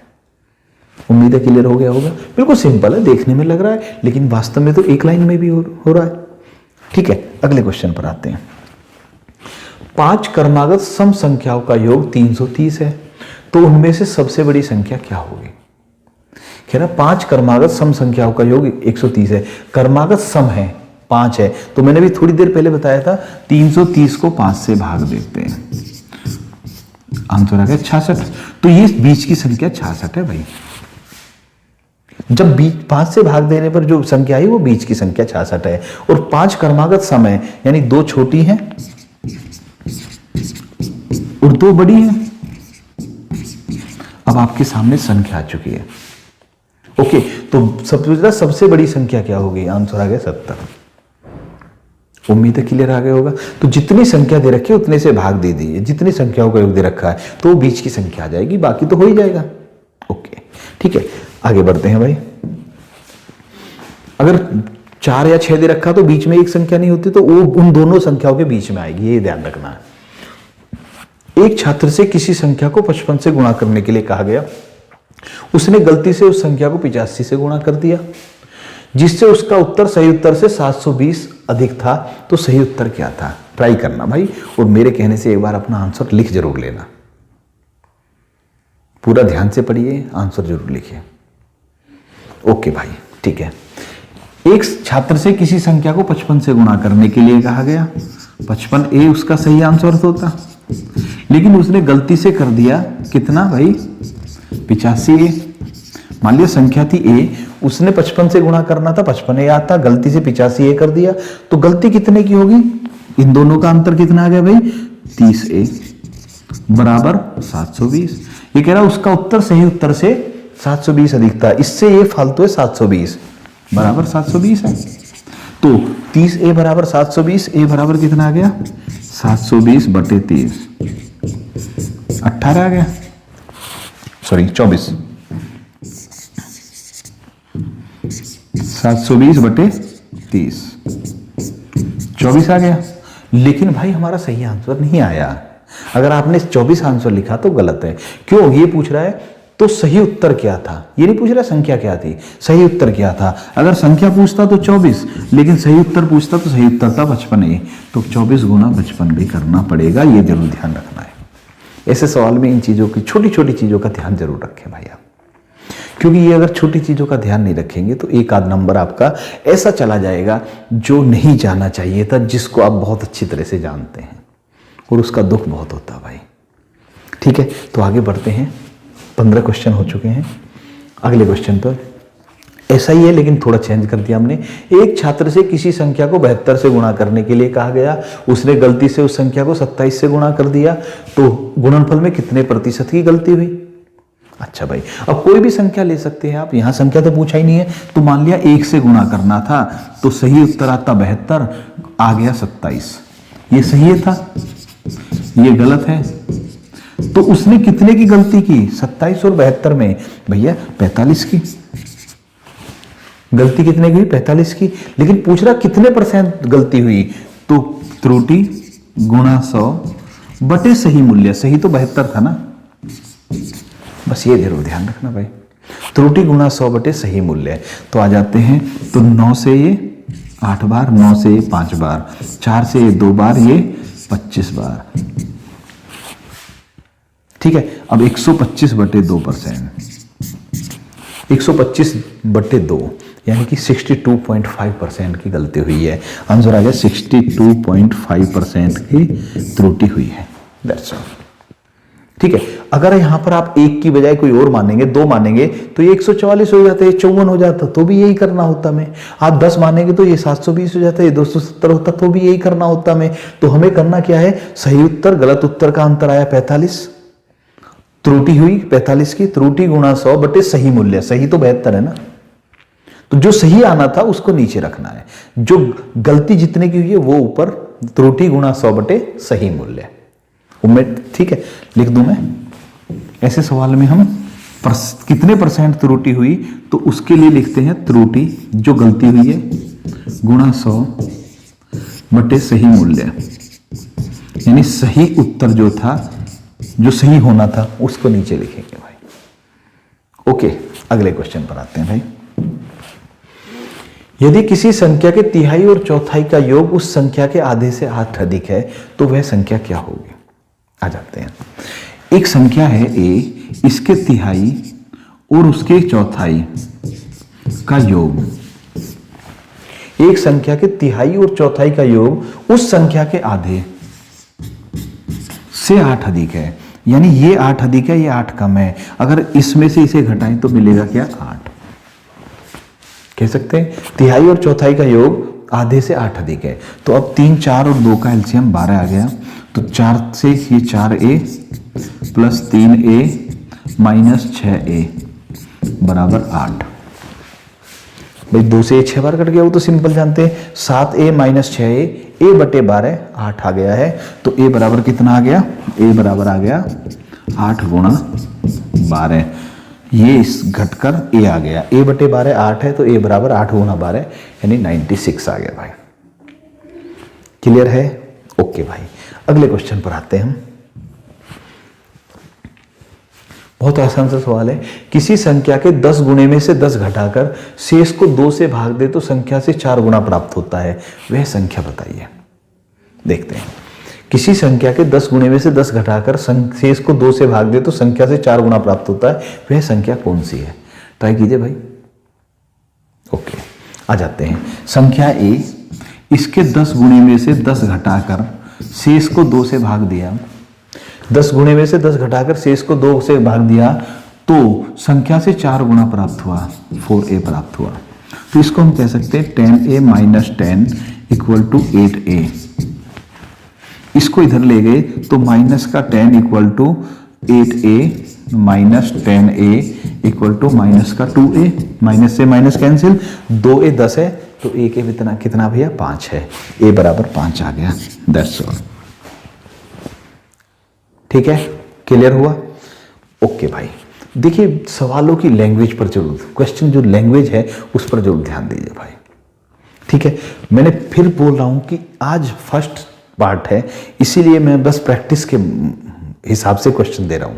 उम्मीद है क्लियर हो गया होगा। बिल्कुल सिंपल है, देखने में लग रहा है लेकिन वास्तव में तो एक लाइन में भी हो रहा है। ठीक है, अगले क्वेश्चन पर आते हैं। 5 क्रमागत सम संख्याओं का योग 330 है, तो उनमें से सबसे बड़ी संख्या क्या होगी? कह रहा 5 क्रमागत सम संख्याओं का योग 130 है, क्रमागत सम है 5 है, तो मैंने भी थोड़ी देर पहले बताया था 330 को 5 से भाग देते हैं, आंसर आ गया 66। तो ये बीच की संख्या 66 है भाई। जब 5 से भाग देने पर जो संख्या आई वो बीच की संख्या 66 है, और 5 क्रमागत सम है, यानी 2 छोटी हैं और 2 बड़ी हैं। अब आपके सामने संख्या आ चुकी है। ओके, तो सबसे बड़ी संख्या क्या होगी? आंसर आ गया 70। उम्मीद है क्लियर आ गया होगा। तो जितनी संख्या दे रखी है उतने से भाग दे दीजिए, जितनी संख्याओं का योग दे रखा है तो वो बीच की संख्या आ जाएगी, बाकी तो हो ही जाएगा। ओके ठीक है, आगे बढ़ते हैं भाई। अगर 4 या 6 दे रखा तो बीच में एक संख्या नहीं होती, तो वो उन दोनों संख्याओं के बीच में आएगी, ये ध्यान रखना है। एक छात्र से किसी संख्या को 55 से गुणा करने के लिए कहा गया, उसने गलती से उस संख्या को 85 से गुणा कर दिया, जिससे उसका उत्तर सही उत्तर से 720 अधिक था। तो सही उत्तर क्या था? ट्राई करना भाई, और मेरे कहने से एक बार अपना आंसर लिख जरूर लेना, पूरा ध्यान से पढ़िए, आंसर जरूर लिखिए। ओके भाई ठीक है। एक छात्र से किसी संख्या को 55 से गुणा करने के लिए कहा गया, 55A उसका सही आंसर होता, लेकिन उसने गलती से कर दिया कितना भाई? 85A। मान लिया संख्या थी A, उसने 55 से गुणा करना था, 55A आता, गलती से 85A कर दिया, तो गलती कितने की होगी? इन दोनों का अंतर कितना आ गया भाई? 30A बराबर 720। ये कह रहा उसका उत्तर सही उत्तर से 720 अधिक था, इससे ये फालतू है 720 बराबर 720 है। तो 30A बराबर 720, A बराबर कितना आ गया? 720 बटे 30, 18 आ गया, सॉरी 24, 720 बटे 30, 24 आ गया। लेकिन भाई हमारा सही आंसर नहीं आया। अगर आपने 24 आंसर लिखा तो गलत है। क्यों? ये पूछ रहा है तो सही उत्तर क्या था, ये नहीं पूछ रहा संख्या क्या थी, सही उत्तर क्या था। अगर संख्या पूछता तो 24, लेकिन सही उत्तर पूछता तो सही उत्तर था 55A, तो 24 गुना 55 भी करना पड़ेगा, ये जरूर ध्यान रखना है। ऐसे सवाल में इन चीजों की, छोटी छोटी चीजों का ध्यान जरूर रखें भाई आप, क्योंकि ये अगर छोटी चीजों का ध्यान नहीं रखेंगे तो एक आध नंबर आपका ऐसा चला जाएगा जो नहीं जाना चाहिए था, जिसको आप बहुत अच्छी तरह से जानते हैं, और उसका दुख बहुत होता है भाई। ठीक है, तो आगे बढ़ते हैं। 15 क्वेश्चन हो चुके हैं। अगले क्वेश्चन पर ऐसा ही है लेकिन थोड़ा चेंज कर दिया हमने। एक छात्र से किसी संख्या को 72 से गुणा करने के लिए कहा गया, उसने गलती से उस संख्या को 27 से गुणा कर दिया, तो गुणनफल में कितने प्रतिशत की गलती हुई? अच्छा भाई, अब कोई भी संख्या ले सकते हैं आप, यहां संख्या तो पूछा ही नहीं है। तो मान लिया 1 से गुणा करना था, तो सही उत्तर आता 72, आ गया 27, ये सही था, ये गलत है। तो उसने कितने की गलती की? 27 और 72 में भैया 45 की गलती, कितने की? 45 की। लेकिन पूछ रहा कितने % गलती हुई, तो त्रुटि गुणा 100 बटे सही मूल्य, सही तो 72 था ना, बस ये जरूर ध्यान रखना भाई, त्रुटि गुणा 100 बटे सही मूल्य। तो आ जाते हैं, तो 9 से ये 8 बार, 9 से ये 5 बार, 4 से ये 2 बार, ये 25 बार। ठीक है, अब 125 बटे 2%, 125 बटे 2 यानी कि 62.5% की गलती हुई है। आंसर आ गया 62.5% की त्रुटि हुई है। That's all. ठीक है, अगर यहां पर आप 1 की बजाय कोई और मानेंगे, 2 मानेंगे, तो ये 144 हो जाता है, 54 हो जाता, तो भी यही करना होता हमें। आप 10 मानेंगे तो ये 720 हो जाता है, ये 270 होता, तो भी यही करना होता हमें। तो हमें करना क्या है? सही उत्तर गलत उत्तर का अंतर आया 45, त्रुटि हुई 45 की, त्रुटि गुणा 100 बटे सही मूल्य, सही तो 72 है ना, तो जो सही आना था उसको नीचे रखना है, जो गलती जितने की हुई है वो ऊपर, त्रुटि गुणा 100 बटे सही मूल्य। उम्मीद ठीक है, लिख दूं मैं। ऐसे सवाल में हम कितने % त्रुटि हुई, तो उसके लिए लिखते हैं त्रुटि जो गलती हुई है गुणा 100 बटे सही मूल्य, यानी सही उत्तर जो था, जो सही होना था, उसको नीचे लिखेंगे भाई। ओके, अगले क्वेश्चन पर आते हैं भाई। यदि किसी संख्या के तिहाई और चौथाई का योग उस संख्या के आधे से 8 अधिक है तो वह संख्या क्या होगी? आ जाते हैं। एक संख्या है ए, इसके तिहाई और उसके चौथाई का योग, एक संख्या के तिहाई और चौथाई का योग उस संख्या के आधे से 8 अधिक है, यानी ये 8 अधिक है, ये 8 कम है। अगर इसमें से इसे घटाएं तो मिलेगा क्या? 8। कह सकते हैं तिहाई और चौथाई का योग आधे से 8 अधिक है। तो अब 3, 4 और 2 का एलसीएम 12 आ गया। तो 4 से ये 4a plus 3a minus 6a बराबर 8। भाई 2 से 6 बार कट गया, वो तो सिंपल जानते हैं। 7a माइनस 6a, a बटे 12 8 आ गया है। तो a बराबर कितना आ गया? a बराबर आ गया 8 गुणा 12। ये इस घटकर a आ गया। a बटे 12 8 है, तो a बराबर 8 गुणा 12 यानी 96 आ गया भाई। क्लियर है? ओके भाई, अगले क्वेश्चन पर आते हैं हम। बहुत आसान सा सवाल है। किसी संख्या के 10 गुणे में से 10 घटाकर शेष को 2 से भाग दे तो संख्या से 4 गुना प्राप्त होता है, वह संख्या बताइए। देखते हैं। किसी संख्या के 10 गुणे में से 10 घटाकर शेष को 2 से भाग दे तो संख्या से 4 गुना प्राप्त होता है, वह संख्या कौन सी है? ट्राई कीजिए भाई। ओके, आ जाते हैं। संख्या ए, इसके 10 गुणे में से 10 घटाकर शेष को 2 से भाग दिया। 10 गुणे में से 10 घटाकर शेष को 2 से भाग दिया तो संख्या से 4 गुना प्राप्त हुआ, 4a प्राप्त हुआ। तो इसको हम कह सकते हैं 10a minus 10 equal to 8a। इसको इधर ले गए तो माइनस का 10 equal to 8a minus 10a equal to minus का 2a। माइनस से माइनस कैंसिल, 2a 10 है तो a के कितना भैया? 5 है। a बराबर 5 आ गया। That's all. ठीक है, क्लियर हुआ? ओके भाई, देखिए सवालों की लैंग्वेज पर जरूर, क्वेश्चन जो लैंग्वेज है उस पर जरूर ध्यान दीजिए भाई। ठीक है, मैंने फिर बोल रहा हूं कि आज फर्स्ट पार्ट है, इसीलिए मैं बस प्रैक्टिस के हिसाब से क्वेश्चन दे रहा हूं।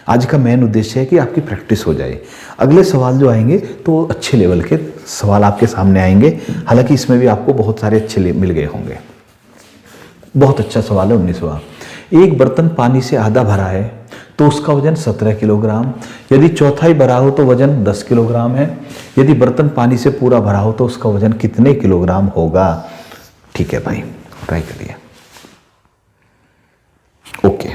आज का मेन उद्देश्य है कि आपकी प्रैक्टिस हो जाए। अगले सवाल जो आएंगे तो वो अच्छे लेवल के सवाल आपके सामने आएंगे। हालांकि इसमें भी आपको बहुत सारे अच्छे मिल गए होंगे। बहुत अच्छा सवाल है 19वां। एक बर्तन पानी से आधा भरा है तो उसका वजन 17 किलोग्राम। यदि चौथाई भरा हो तो वजन 10 किलोग्राम है। यदि बर्तन पानी से पूरा भरा हो तो उसका वजन कितने किलोग्राम होगा? ठीक है भाई, ट्राई करिए। ओके,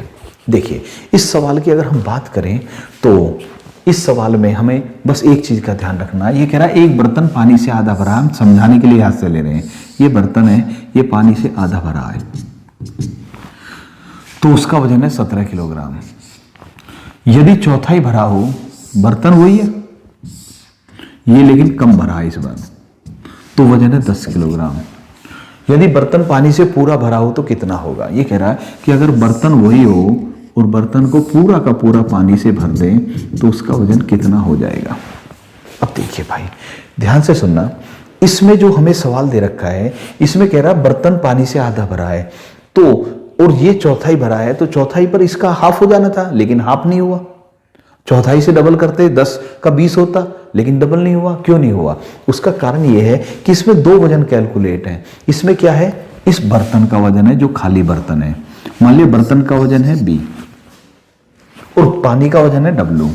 देखिए इस सवाल की अगर हम बात करें तो इस सवाल में हमें बस एक चीज का ध्यान रखना है। ये कह रहा है एक बर्तन पानी से आधा भरा, हम समझाने के लिए याद से ले रहे हैं। ये बर्तन है, ये पानी से आधा भरा है तो उसका वजन है 17 किलोग्राम। यदि चौथाई भरा हो, बर्तन वही है ये लेकिन कम भरा है इस बार, तो वजन है 10 किलोग्राम। यदि बर्तन पानी से पूरा भरा हो तो कितना होगा? ये कह रहा है कि अगर बर्तन वही हो और बर्तन को पूरा का पूरा पानी से भर दें तो उसका वजन कितना हो जाएगा? अब देखिए भाई, ध्यान से सुनना। इसमें जो हमें सवाल दे रखा है, इसमें कह रहा है बर्तन पानी से आधा भरा है तो, और ये चौथाई भरा है तो चौथाई पर इसका हाफ हो जाना था, लेकिन हाफ नहीं हुआ। चौथाई से डबल करते 10 का 20 होता, लेकिन डबल नहीं हुआ। क्यों नहीं हुआ? उसका कारण यह है कि इसमें 2 वजन कैलकुलेट हैं। इसमें क्या है? इस बर्तन का वजन है जो खाली बर्तन है। मान लिया बर्तन का वजन है b और पानी का वजन है w।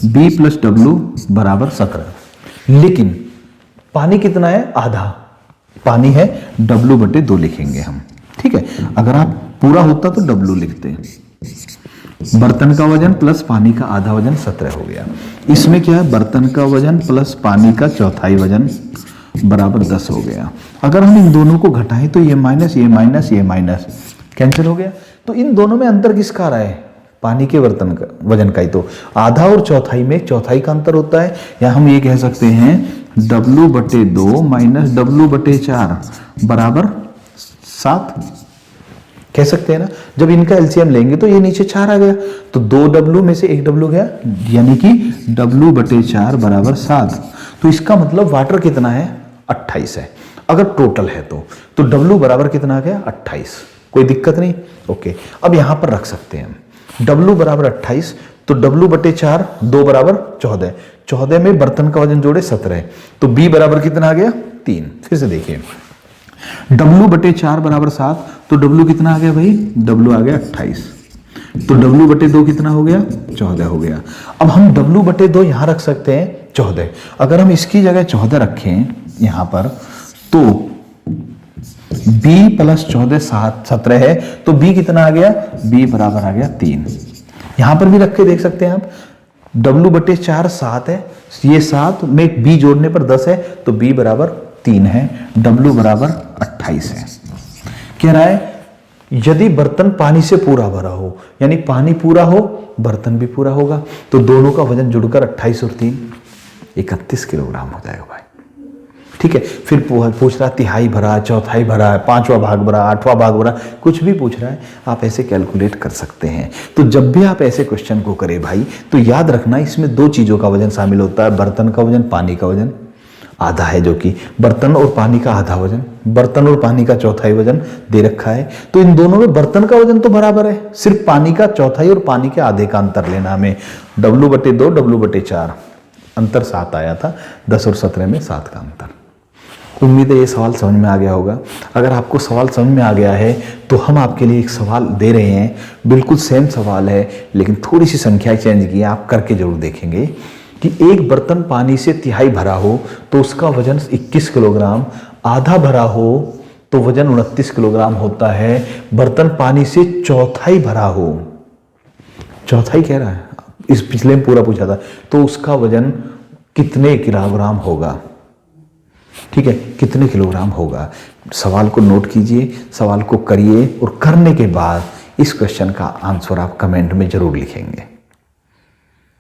b प्लस w बराबर 17। लेकिन पानी कितना है? आधा। पानी है w बटे 2 लिखेंगे हम। ठीक है, अगर आप पूरा होता तो w लिखते हैं। बर्तन का वजन प्लस पानी का आधा वजन 17 हो गया। इसमें क्या है? बर्तन का वजन प्लस पानी का चौथाई वजन बराबर 10 हो गया। अगर हम इन दोनों को घटाएं तो ये माइनस ये माइनस ये माइनस कैंसिल हो गया। तो इन दोनों में अंतर किसका आ रहा है? पानी के बर्तन का वजन का ही। तो आधा और चौथाई में चौथाई का अंतर होता है, या हम ये कह सकते हैं w बटे 2 माइनस w बटे 4 बराबर 7 कह सकते हैं ना। जब इनका एलसीएम लेंगे तो ये नीचे 4 आ गया, तो 2w में से 1w गया, यानी कि w बटे 4 बराबर 7। तो इसका मतलब वाटर कितना है? 28 है। अगर टोटल है तो w बराबर कितना आ गया? 28। कोई दिक्कत नहीं। ओके, अब यहां पर रख सकते हैं हम। W बराबर 28, तो W बटे 4, 2 बराबर 14, 14 में बर्तन का वजन जोड़े 17, तो B बराबर कितना आ गया 3। फिर से देखिए, W बटे 4 बराबर 7, तो W कितना आ गया भाई, W आ गया 28, तो W बटे 2 कितना हो गया 14 हो गया। अब हम W बटे 2 यहां रख सकते हैं 14, अगर हम इसकी जगह 14 रखें यहां पर, तो B प्लस 14 17 है, तो B कितना आ गया, B बराबर आ गया 3। यहां पर भी रख के देख सकते हैं आप, W बटे 4 7 है, ये 7 में B जोड़ने पर 10 है, तो B बराबर 3 है, W बराबर 28 है। कह रहा है यदि बर्तन पानी से पूरा भरा हो, यानी पानी पूरा हो बर्तन भी पूरा होगा, तो दोनों का वजन जुड़कर 28 और 3 31 किलोग्राम हो जाएगा भाई। ठीक है, फिर पूछ रहा तिहाई भरा, चौथाई भरा है, 5वां भाग भरा, 8वां भाग भरा, कुछ भी पूछ रहा है, आप ऐसे कैलकुलेट कर सकते हैं। तो जब भी आप ऐसे क्वेश्चन को करें भाई, तो याद रखना इसमें 2 चीजों का वजन शामिल होता है, बर्तन का वजन, पानी का वजन आधा है, जो कि बर्तन और पानी का आधा वजन, बर्तन और पानी का चौथाई वजन दे रखा है। तो इन दोनों में बर्तन का वजन तो बराबर है, सिर्फ पानी का चौथाई और पानी के आधे का अंतर लेना हमें। W बटे 2, W बटे 4, अंतर 7 आया था, 10 और 17 में 7 का अंतर। उम्मीद है ये सवाल समझ में आ गया होगा। अगर आपको सवाल समझ में आ गया है तो हम आपके लिए एक सवाल दे रहे हैं, बिल्कुल सेम सवाल है, लेकिन थोड़ी सी संख्या चेंज की है, आप करके जरूर देखेंगे कि एक बर्तन पानी से तिहाई भरा हो तो उसका वजन 21 किलोग्राम, आधा भरा हो तो वजन 29 किलोग्राम होता है। बर्तन पानी से चौथाई भरा हो, चौथाई कह रहा है, इस पिछले में पूरा पूछा था, तो उसका वजन कितने किलोग्राम होगा। ठीक है, कितने किलोग्राम होगा। सवाल को नोट कीजिए, सवाल को करिए, और करने के बाद इस क्वेश्चन का आंसर आप कमेंट में जरूर लिखेंगे।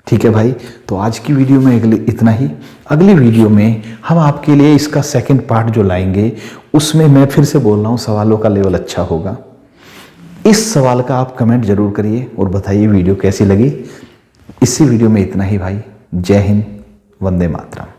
ठीक है भाई, तो आज की वीडियो में इतना ही। अगली वीडियो में हम आपके लिए इसका सेकंड पार्ट जो लाएंगे, उसमें मैं फिर से बोल रहा हूँ सवालों का लेवल अच्छा होगा। इस सवाल का आप कमेंट जरूर करिए और बताइए वीडियो कैसी लगी। इसी वीडियो में इतना ही भाई। जय हिंद, वंदे मातरम।